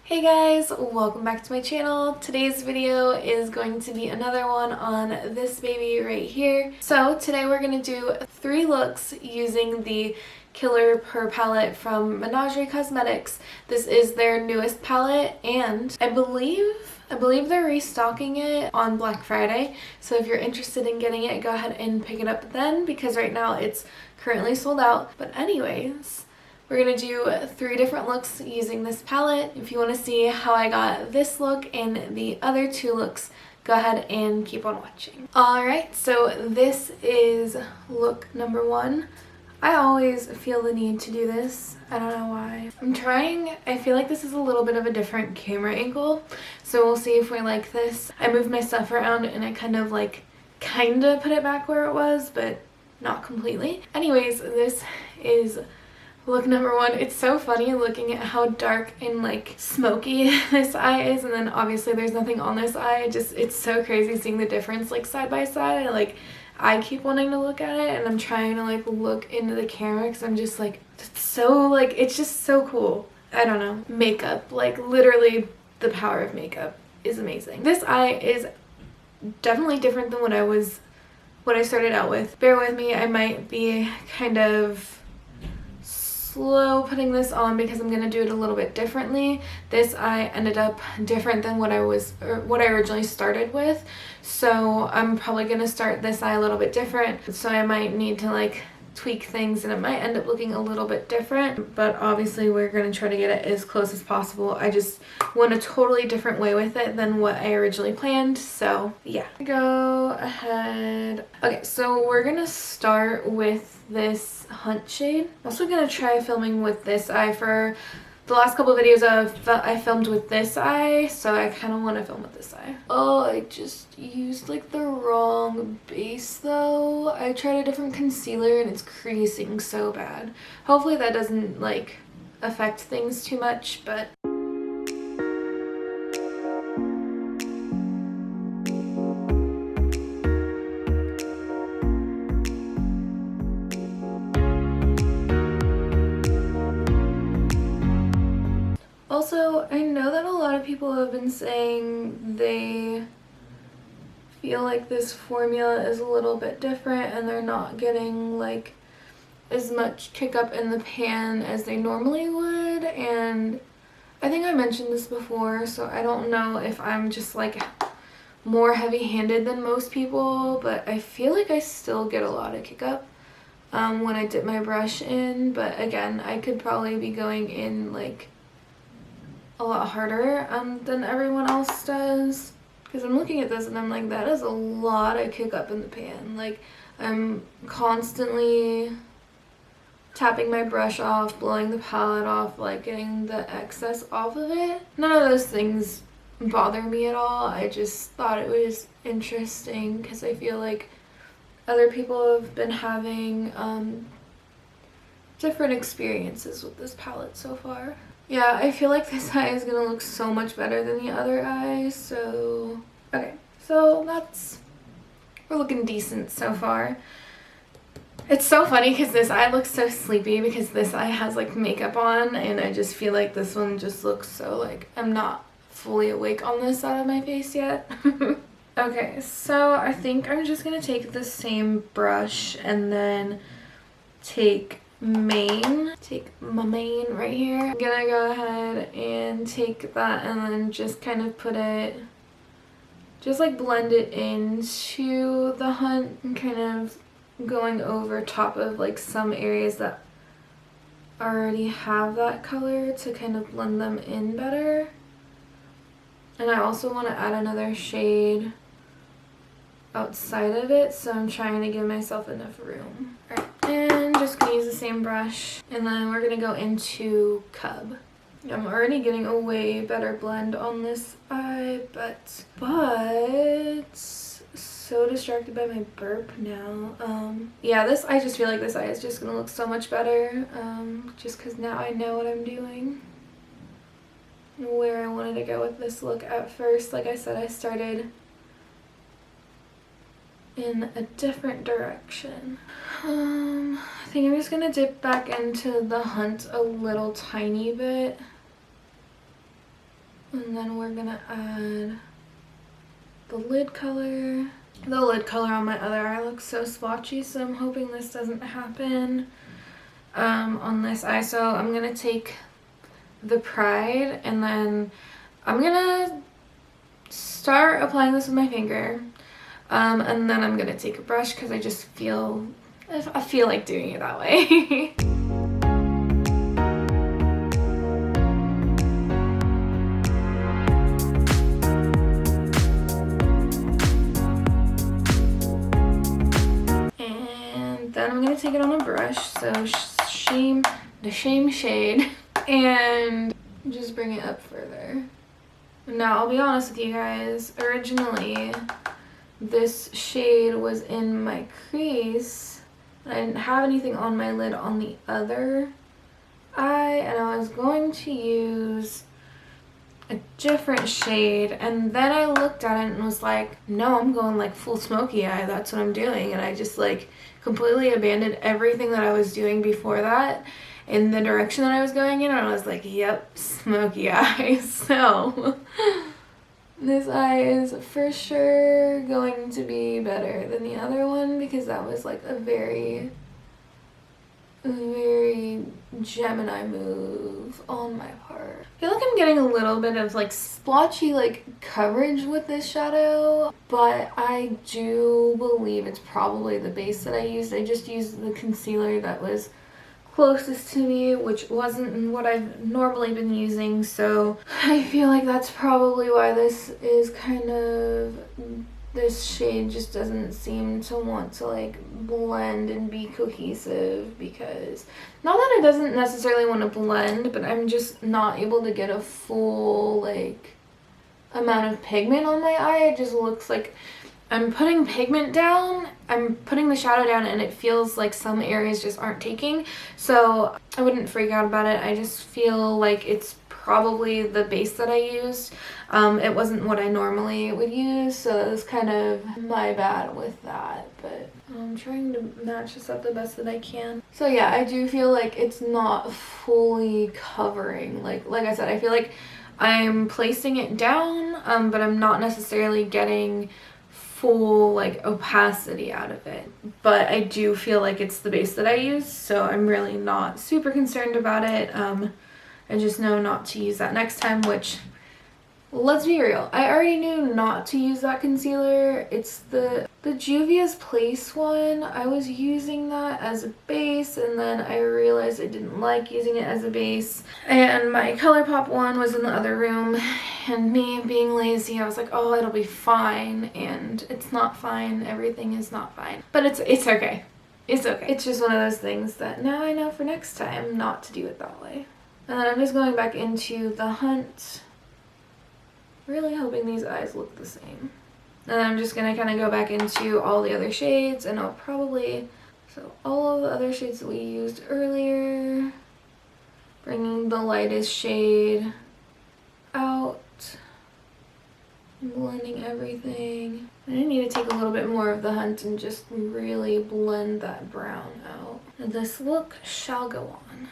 Hey guys, welcome back to my channel. Today's video is going to be another one on this baby right here. So today we're going to do 3 looks using the Killer PURR palette from Menagerie Cosmetics. This is their newest palette and I believe they're restocking it on Black Friday. So if you're interested in getting it, go ahead and pick it up then because right now it's currently sold out. But anyways, we're going to do 3 different looks using this palette. If you want to see how I got this look and the other 2 looks, go ahead and keep on watching. Alright, so this is look number 1. I always feel the need to do this. I don't know why. I feel like this is a little bit of a different camera angle, so we'll see if we like this. I moved my stuff around and I kind of put it back where it was, but not completely. Anyways, this is look number 1. It's so funny looking at how dark and smoky this eye is, and then obviously there's nothing on this eye. It's so crazy seeing the difference side by side. I keep wanting to look at it and I'm trying to look into the camera because I'm just it's so it's just so cool. I don't know. Makeup, literally the power of makeup is amazing. This eye is definitely different than what I started out with. Bear with me, I might be kind of slow putting this on because I'm gonna do it a little bit differently. This eye ended up different than what I originally started with, so I'm probably gonna start this eye a little bit different, so I might need to tweak things and it might end up looking a little bit different, but obviously we're gonna try to get it as close as possible. I just went a totally different way with it than what I originally planned, so yeah. Go ahead. Okay, so we're gonna start with this Hunt shade. I'm also gonna try filming with this eye. For the last couple of videos I filmed with this eye, so I kind of want to film with this eye. Oh, I just used the wrong base though. I tried a different concealer and it's creasing so bad. Hopefully that doesn't affect things too much, but also, I know that a lot of people have been saying they feel like this formula is a little bit different and they're not getting as much kick up in the pan as they normally would, and I think I mentioned this before, so I don't know if I'm just more heavy-handed than most people, but I feel like I still get a lot of kick up when I dip my brush in, but again, I could probably be going in a lot harder than everyone else does, because I'm looking at this and I'm like, that is a lot of kick up in the pan. I'm constantly tapping my brush off, blowing the palette off, getting the excess off of it. None of those things bother me at all. I just thought it was interesting because I feel like other people have been having different experiences with this palette so far. Yeah, I feel like this eye is gonna look so much better than the other eye, so okay, so we're looking decent so far. It's so funny because this eye looks so sleepy because this eye has makeup on, and I just feel like this one just looks so I'm not fully awake on this side of my face yet. Okay, so I think I'm just gonna take the same brush and then take my mane right here. I'm gonna go ahead and take that and then just kind of put it, just blend it into the Hunt and kind of going over top of some areas that already have that color to kind of blend them in better. And I also want to add another shade outside of it, so I'm trying to give myself enough room. Alright, and just gonna use the same brush, and then we're gonna go into Cub. I'm already getting a way better blend on this eye, but so distracted by my burp now. Yeah, I just feel like this eye is just gonna look so much better, just because now I know what I'm doing and where I wanted to go with this look at first. Like I said, I started in a different direction. I think I'm just gonna dip back into the Hunt a little tiny bit And then we're gonna add the lid color. The lid color on my other eye looks so splotchy, so I'm hoping this doesn't happen on this eye. So I'm gonna take the Pride and then I'm gonna start applying this with my finger, and then I'm gonna take a brush because I just feel like doing it that way. Then I'm gonna take it on a brush, so the shame shade, and just bring it up further. Now I'll be honest with you guys, originally this shade was in my crease, and I didn't have anything on my lid on the other eye, and I was going to use a different shade, and then I looked at it and was like, no, I'm going like full smoky eye, that's what I'm doing. And I just like completely abandoned everything that I was doing before that in the direction that I was going in, and I was like, yep, smoky eye. So this eye is for sure going to be better than the other one because that was like a very Gemini move on my part. I feel like I'm getting a little bit of like splotchy like coverage with this shadow, but I do believe it's probably the base that I used. I just used the concealer that was closest to me, which wasn't what I've normally been using, so I feel like that's probably why this is kind of, this shade just doesn't seem to want to like blend and be cohesive, because not that it doesn't necessarily want to blend, but I'm just not able to get a full like amount of pigment on my eye. It just looks like I'm putting pigment down, I'm putting the shadow down, and it feels like some areas just aren't taking. So I wouldn't freak out about it. I just feel like it's probably the base that I used. It wasn't what I normally would use, so it was kind of my bad with that, but I'm trying to match this up the best that I can. So yeah, I do feel like it's not fully covering. Like I said, I feel like I'm placing it down, but I'm not necessarily getting full like opacity out of it. But I do feel like it's the base that I use, so I'm really not super concerned about it. I just know not to use that next time, which, let's be real, I already knew not to use that concealer. It's the Juvia's Place one. I was using that as a base, and then I realized I didn't like using it as a base, and my ColourPop one was in the other room, and me being lazy, I was like, oh, it'll be fine, and it's not fine. Everything is not fine, but it's okay. It's okay. It's just one of those things that now I know for next time not to do it that way. And then I'm just going back into the Hunt, really hoping these eyes look the same. And I'm just going to kind of go back into all the other shades, and I'll probably, so all of the other shades that we used earlier, bringing the lightest shade out, blending everything. I need to take a little bit more of the Hunt and just really blend that brown out. And this look shall go on.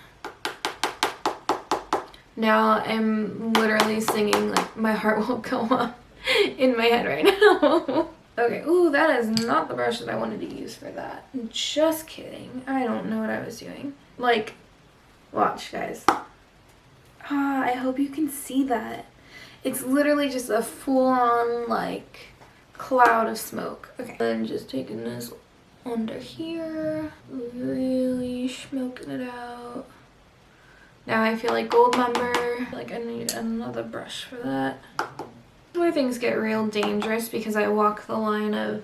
Now I'm literally singing like my heart will go on in my head right now. Okay, ooh, that is not the brush that I wanted to use for that. Just kidding. I don't know what I was doing. Like, watch guys. I hope you can see that. It's literally just a full-on like cloud of smoke. Okay, I'm just taking this under here, really smoking it out. Now I feel like gold member, like I need another brush for that. Where things get real dangerous because I walk the line of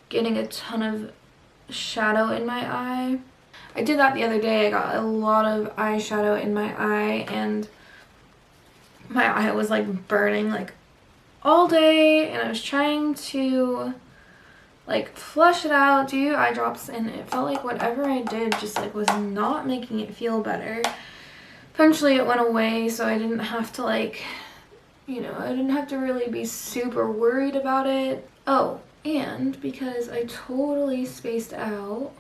getting a ton of shadow in my eye. I did that the other day. I got a lot of eyeshadow in my eye, and my eye was like burning like all day, and I was trying to like flush it out, do eye drops, and it felt like whatever I did just like was not making it feel better. Eventually it went away, so I didn't have to like, you know, I didn't have to really be super worried about it. Oh, and because I totally spaced out.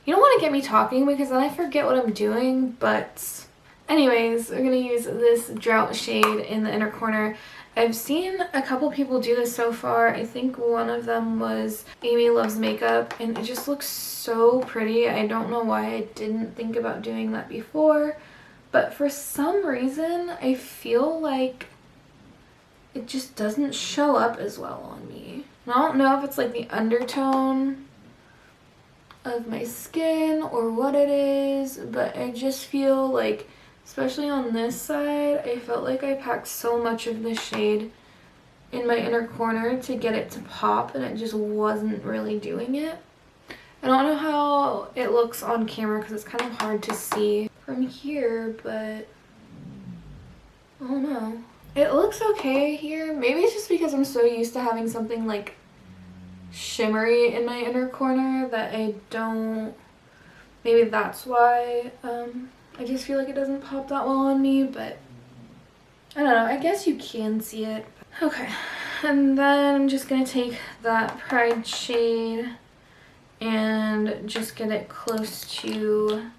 You don't want to get me talking because then I forget what I'm doing, but Anyways, we're going to use this Drought shade in the inner corner. I've seen a couple people do this so far. I think one of them was Amy Loves Makeup, and it just looks so pretty. I don't know why I didn't think about doing that before, but for some reason I feel like it just doesn't show up as well on me. I don't know if it's like the undertone of my skin or what it is, but I just feel like, especially on this side, I felt like I packed so much of this shade in my inner corner to get it to pop, and it just wasn't really doing it. I don't know how it looks on camera because it's kind of hard to see from here, but I don't know. It looks okay here. Maybe it's just because I'm so used to having something like shimmery in my inner corner that I don't, maybe that's why I just feel like it doesn't pop that well on me, but I don't know, I guess you can see it. Okay, and then I'm just gonna take that Pride shade and just get it close to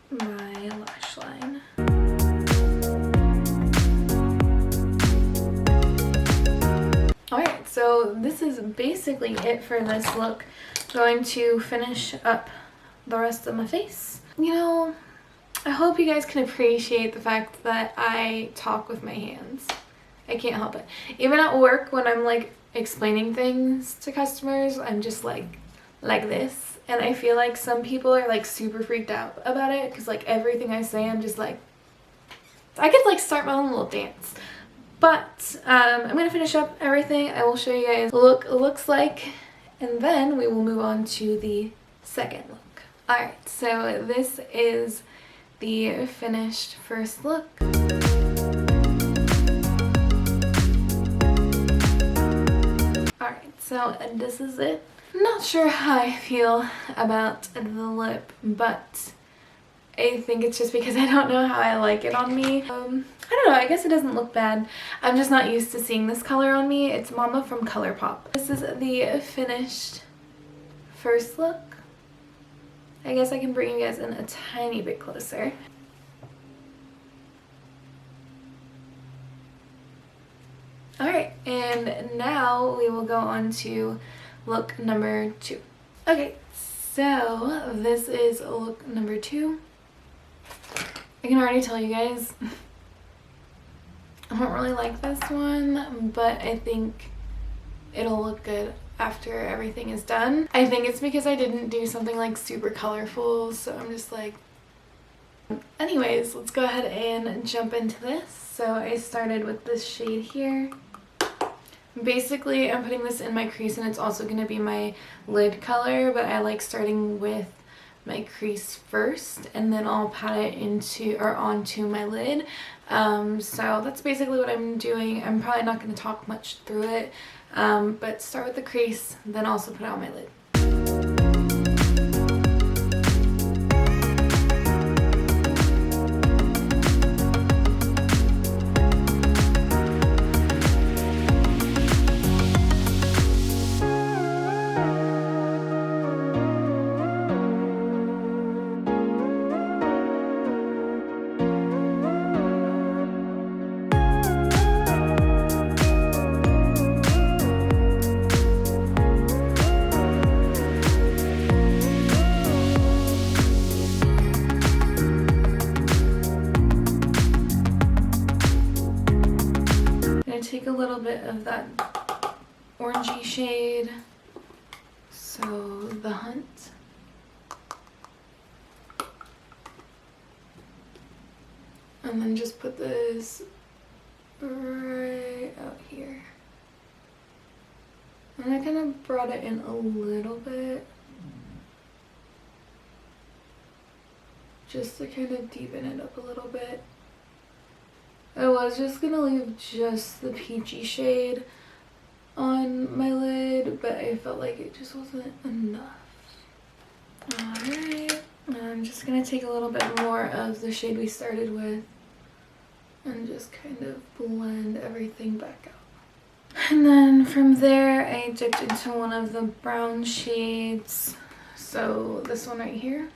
my lash line. Alright, so this is basically it for this look. I'm going to finish up the rest of my face. You know, I hope you guys can appreciate the fact that I talk with my hands. I can't help it. Even at work, when I'm like explaining things to customers, I'm just like this. And I feel like some people are like super freaked out about it because like everything I say, I'm just like, I could like start my own little dance. But I'm going to finish up everything. I will show you guys what it looks like, and then we will move on to the second look. Alright, so this is the finished first look. Alright, so this is it. I'm not sure how I feel about the lip, but I think it's just because I don't know how I like it on me. I don't know, I guess it doesn't look bad. I'm just not used to seeing this color on me. It's Mama from ColourPop. This is the finished first look. I guess I can bring you guys in a tiny bit closer. Alright, and now we will go on to look number 2. Okay, so this is look number 2. I can already tell you guys, I don't really like this one, but I think it'll look good after everything is done. I think it's because I didn't do something like super colorful, so I'm just like... Anyways, let's go ahead and jump into this. So I started with this shade here. Basically, I'm putting this in my crease, and it's also going to be my lid color, but I like starting with my crease first, and then I'll pat it into or onto my lid. So that's basically what I'm doing. I'm probably not going to talk much through it, but start with the crease, then also put it on my lid. Take a little bit of that orangey shade, so the Hunt, and then just put this right out here, and I kind of brought it in a little bit just to kind of deepen it up a little bit. I was just gonna leave just the peachy shade on my lid, but I felt like it just wasn't enough. Alright, I'm just gonna take a little bit more of the shade we started with and just kind of blend everything back out. And then from there, I dipped into one of the brown shades, so this one right here.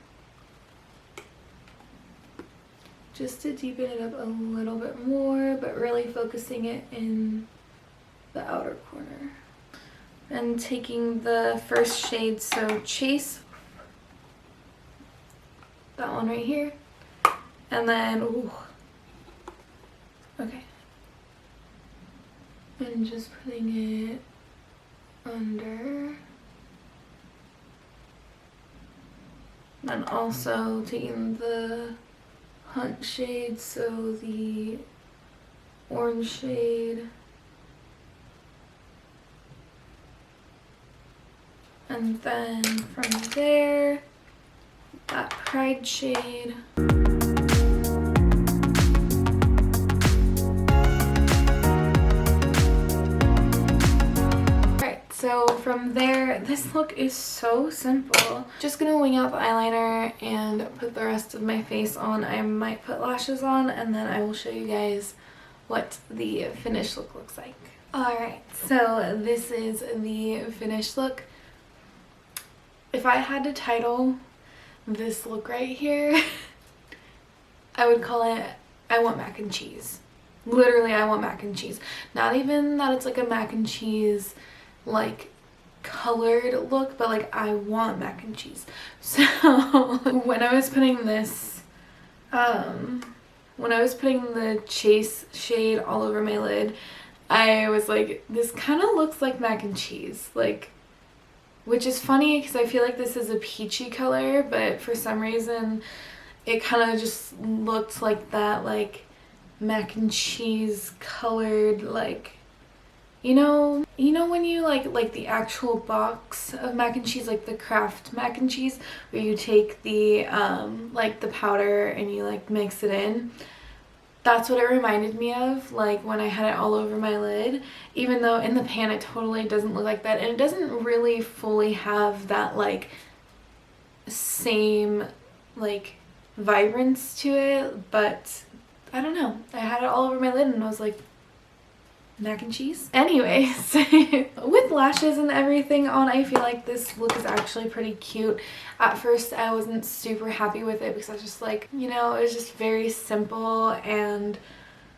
just to deepen it up a little bit more, but really focusing it in the outer corner. And taking the first shade, so Chase, that one right here, and then, ooh, okay, and just putting it under, and also taking the Hunt shade, so the orange shade, and then from there, that Pride shade. Alright, so from there, this look is so simple. Just gonna wing out the eyeliner and put the rest of my face on. I might put lashes on, and then I will show you guys what the finished look looks like. Alright, so this is the finished look. If I had to title this look right here, I would call it I want mac and cheese. Literally, I want mac and cheese. Not even that it's like a mac and cheese like colored look, but like I want mac and cheese. So when I was putting this, when I was putting the Chase shade all over my lid, I was like, this kind of looks like mac and cheese, like, which is funny because I feel like this is a peachy color, but for some reason it kind of just looked like that, like mac and cheese colored, like, you know when you like the actual box of mac and cheese, like the Kraft mac and cheese, where you take the like the powder and you like mix it in. That's what it reminded me of, like when I had it all over my lid, even though in the pan it totally doesn't look like that, and it doesn't really fully have that like same like vibrance to it, but I don't know, I had it all over my lid and I was like, mac and cheese? Anyways, with lashes and everything on, I feel like this look is actually pretty cute. At first I wasn't super happy with it because I was just like, you know, it was just very simple, and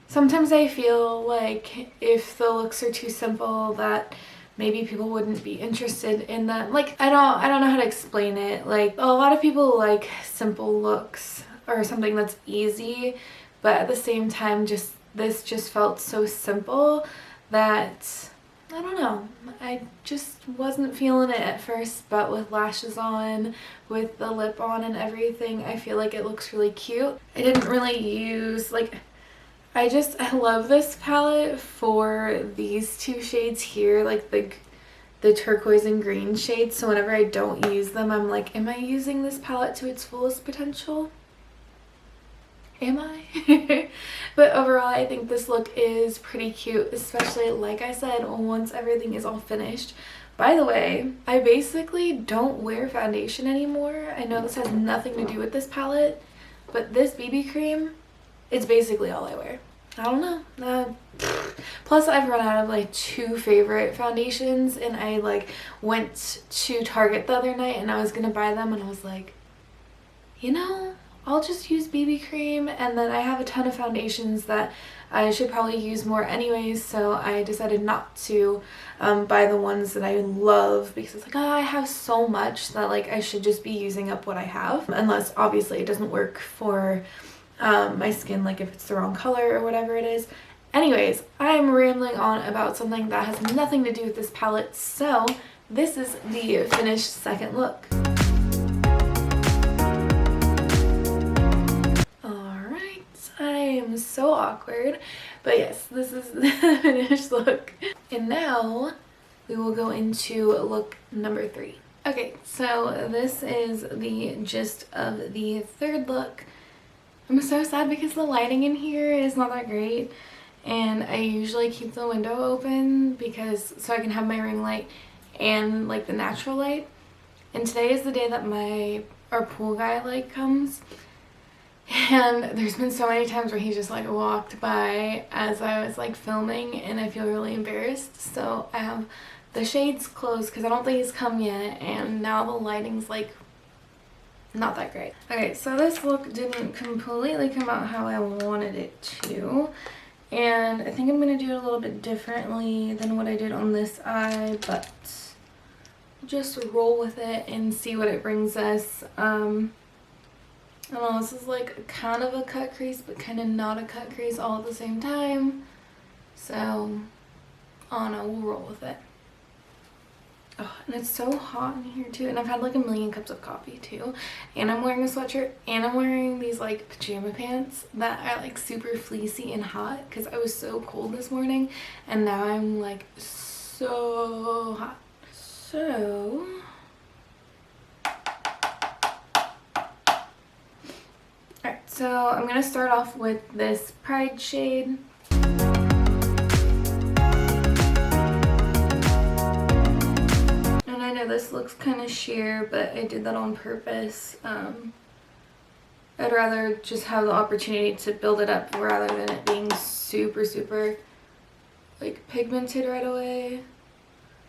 sometimes I feel like if the looks are too simple that maybe people wouldn't be interested in them. Like, I don't know how to explain it. Like, a lot of people like simple looks or something that's easy, but at the same time, this just felt so simple that, I don't know, I just wasn't feeling it at first, but with lashes on, with the lip on and everything, I feel like it looks really cute. I didn't really use, like, I love this palette for these two shades here, like the turquoise and green shades, so whenever I don't use them, I'm like, am I using this palette to its fullest potential? Am I? But overall, I think this look is pretty cute, especially, like I said, once everything is all finished. By the way, I basically don't wear foundation anymore. I know this has nothing to do with this palette, but this BB cream, it's basically all I wear. I don't know. Plus, I've run out of like 2 favorite foundations, and I like went to Target the other night and I was gonna buy them, and I was like, you know, I'll just use BB cream, and then I have a ton of foundations that I should probably use more anyways, so I decided not to buy the ones that I love, because it's like, oh, I have so much that like I should just be using up what I have, unless obviously it doesn't work for my skin, like if it's the wrong color or whatever it is. Anyways, I'm rambling on about something that has nothing to do with this palette, so this is the finished second look. I am so awkward, but yes, this is the finished look. And now we will go into look number 3. Okay, so this is the gist of the third look. I'm so sad because the lighting in here is not that great, and I usually keep the window open because so I can have my ring light and like the natural light. And today is the day that our pool guy like comes. And there's been so many times where he just like walked by as I was like filming, and I feel really embarrassed. So I have the shades closed because I don't think he's come yet, and now the lighting's like not that great. Okay, so this look didn't completely come out how I wanted it to. And I think I'm going to do it a little bit differently than what I did on this eye, but just roll with it and see what it brings us. I don't know, this is like kind of a cut crease, but kind of not a cut crease all at the same time. So, I don't know, we'll roll with it. Oh, and it's so hot in here too, and I've had like a million cups of coffee too, and I'm wearing a sweatshirt, and I'm wearing these like pajama pants that are like super fleecy and hot because I was so cold this morning, and now I'm like so hot. So alright, so I'm gonna start off with this Pride shade. This looks kind of sheer, but I did that on purpose. I'd rather just have the opportunity to build it up rather than it being super like pigmented right away,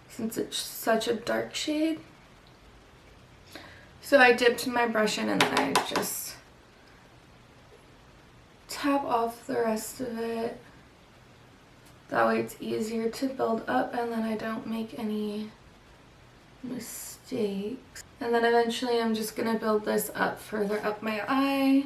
since it's such a dark shade. So I dipped my brush in and then I just tap off the rest of it. That way it's easier to build up and then I don't make any mistakes. And then eventually I'm just gonna build this up further up my eye.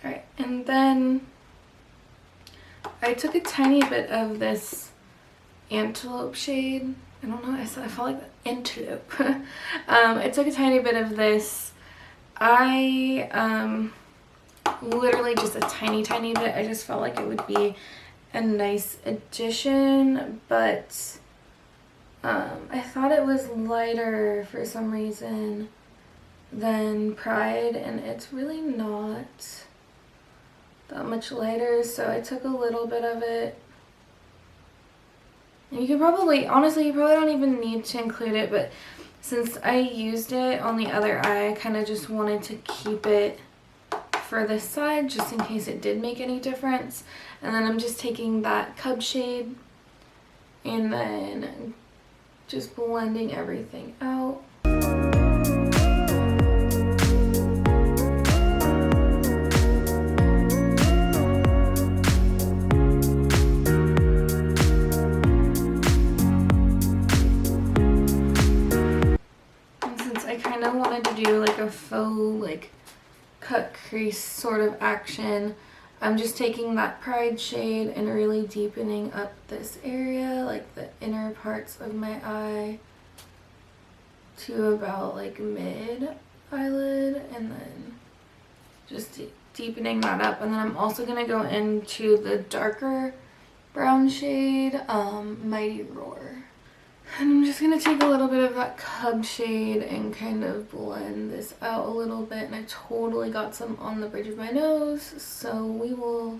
Alright, and then I took a tiny bit of this antelope shade. I don't know, I felt like antelope. I took a tiny bit of this. I literally just a tiny bit. I just felt like it would be a nice addition, but I thought it was lighter for some reason than Pride, and it's really not that much lighter, so I took a little bit of it. And you could probably, honestly, you probably don't even need to include it, but since I used it on the other eye, I kind of just wanted to keep it for this side just in case it did make any difference. And then I'm just taking that Cub shade and then just blending everything out. I wanted to do like a faux like cut crease sort of action. I'm just taking that Pride shade and really deepening up this area, like the inner parts of my eye to about like mid eyelid, and then just deepening that up. And then I'm also going to go into the darker brown shade, Mighty Roar. And I'm just going to take a little bit of that Cub shade and kind of blend this out a little bit. And I totally got some on the bridge of my nose, so we will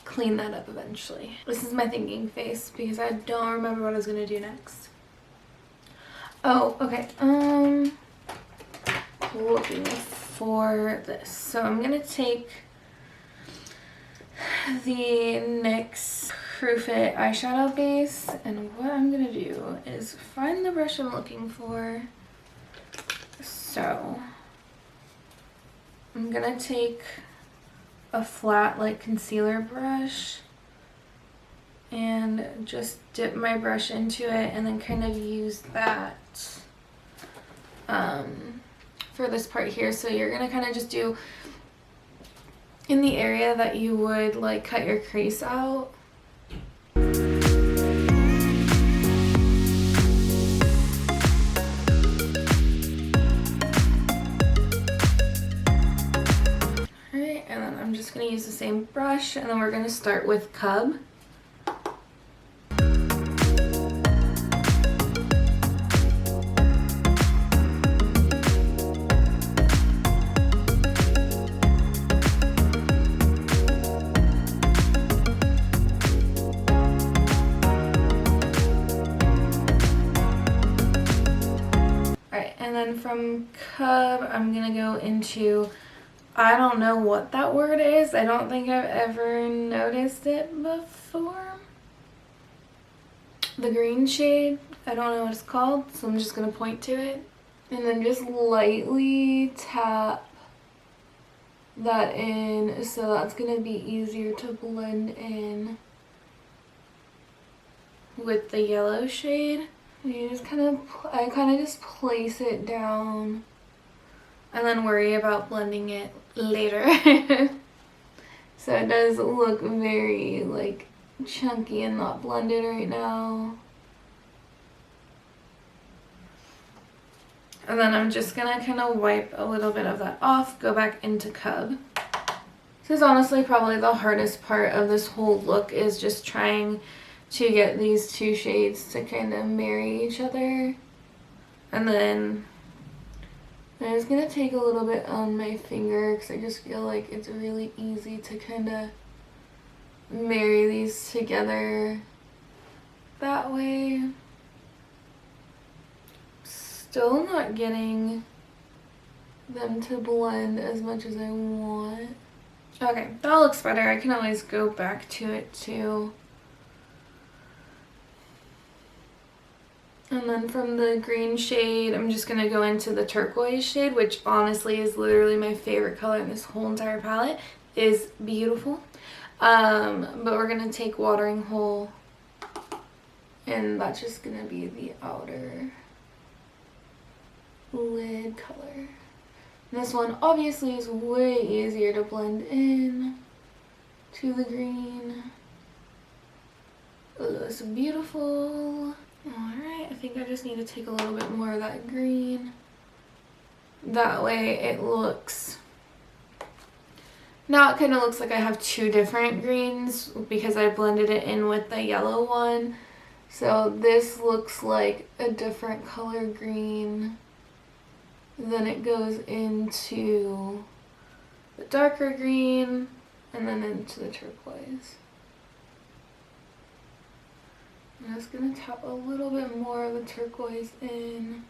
clean that up eventually. This is my thinking face because I don't remember what I was going to do next. Oh, okay. Looking for this. So I'm going to take the NYX Proof It eyeshadow base, and what I'm gonna do is find the brush I'm looking for. So I'm gonna take a flat like concealer brush and just dip my brush into it and then kind of use that for this part here. So you're gonna kind of just do in the area that you would like cut your crease out. I'm just going to use the same brush, and then we're going to start with Cub. then from Cub, I'm gonna go into, I don't know what that word is. I don't think I've ever noticed it before. The green shade, I don't know what it's called, so I'm just gonna point to it. And then just lightly tap that in, so that's gonna be easier to blend in with the yellow shade. You just I kind of just place it down and then worry about blending it later. So it does look very like chunky and not blended right now. And then I'm just gonna kind of wipe a little bit of that off, go back into Cub. This is honestly probably the hardest part of this whole look, is just trying to get these two shades to kind of marry each other. And then I'm just gonna take a little bit on my finger because I just feel like it's really easy to kind of marry these together that way. Still not getting them to blend as much as I want. Okay, that looks better. I can always go back to it too. And then from the green shade, I'm just going to go into the turquoise shade, which honestly is literally my favorite color in this whole entire palette. It is beautiful. But we're going to take Watering Hole, and that's just going to be the outer lid color. This one obviously is way easier to blend in to the green. It looks beautiful. Alright, I think I just need to take a little bit more of that green. That way it looks... Now it kind of looks like I have two different greens because I blended it in with the yellow one. So this looks like a different color green. Then it goes into the darker green and then into the turquoise. I'm just going to tap a little bit more of the turquoise in.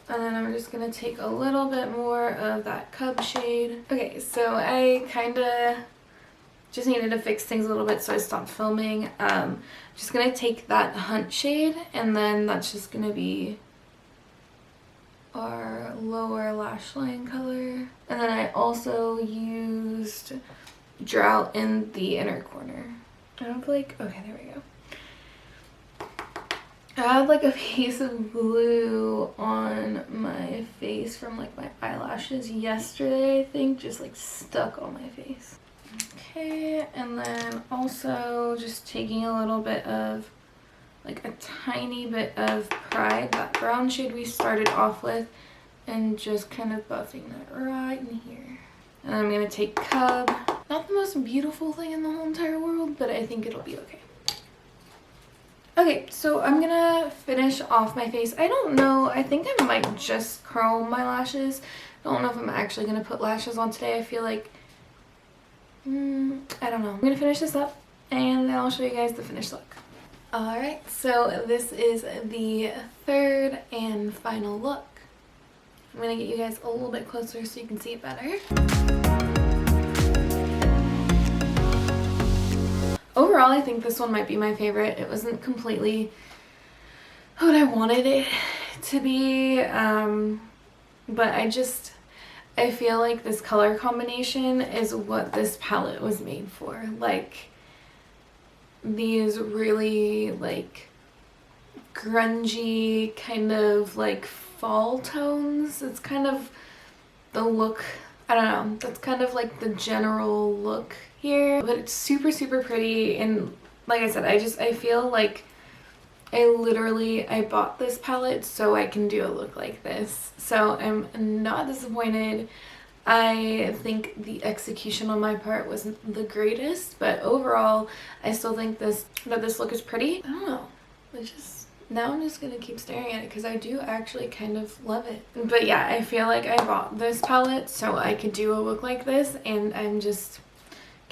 And then I'm just going to take a little bit more of that Cub shade. Okay, so I kind of just needed to fix things a little bit, so I stopped filming. Just going to take that Hunt shade, and then that's just going to be our lower lash line color. And then I also used Drought in the inner corner. I have like, okay, there we go. I have like a piece of glue on my face from like my eyelashes yesterday, I think, just like stuck on my face. Okay, and then also just taking a little bit of, like a tiny bit of Pride, that brown shade we started off with, and just kind of buffing that right in here. And I'm going to take Cub. Not the most beautiful thing in the whole entire world, but I think it'll be okay. Okay, so I'm going to finish off my face. I don't know, I think I might just curl my lashes. I don't know if I'm actually going to put lashes on today. I feel like, I don't know. I'm going to finish this up, and then I'll show you guys the finished look. Alright, so this is the third and final look. I'm going to get you guys a little bit closer so you can see it better. Overall, I think this one might be my favorite. It wasn't completely what I wanted it to be, but I feel like this color combination is what this palette was made for. Like, these really, like, grungy, kind of, like, fall tones. It's kind of the look, I don't know, that's kind of like the general look here, but it's super pretty. And like I said, I feel like I bought this palette so I can do a look like this, so I'm not disappointed. I think the execution on my part wasn't the greatest, but overall I still think this look is pretty. I don't know, now I'm just gonna keep staring at it because I do actually kind of love it. But yeah, I feel like I bought this palette so I could do a look like this, and I'm just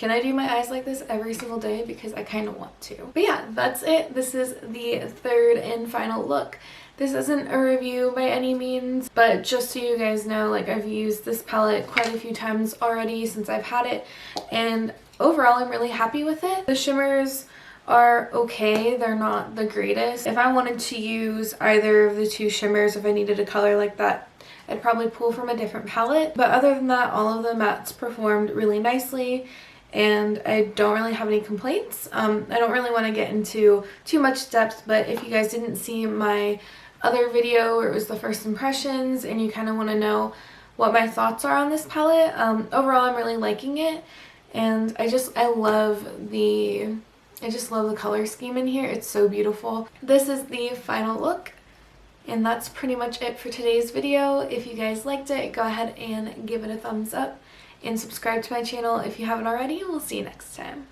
Can I do my eyes like this every single day? Because I kind of want to. But yeah, that's it. This is the third and final look. This isn't a review by any means, but just so you guys know, like, I've used this palette quite a few times already since I've had it, and overall I'm really happy with it. The shimmers are okay, they're not the greatest. If I wanted to use either of the two shimmers, if I needed a color like that, I'd probably pull from a different palette. But other than that, all of the mattes performed really nicely, and I don't really have any complaints. I don't really want to get into too much depth, but if you guys didn't see my other video where it was the first impressions and you kind of want to know what my thoughts are on this palette, overall I'm really liking it, and I love the color scheme in here. It's so beautiful. This is the final look, and that's pretty much it for today's video. If you guys liked it, go ahead and give it a thumbs up and subscribe to my channel if you haven't already. We'll see you next time.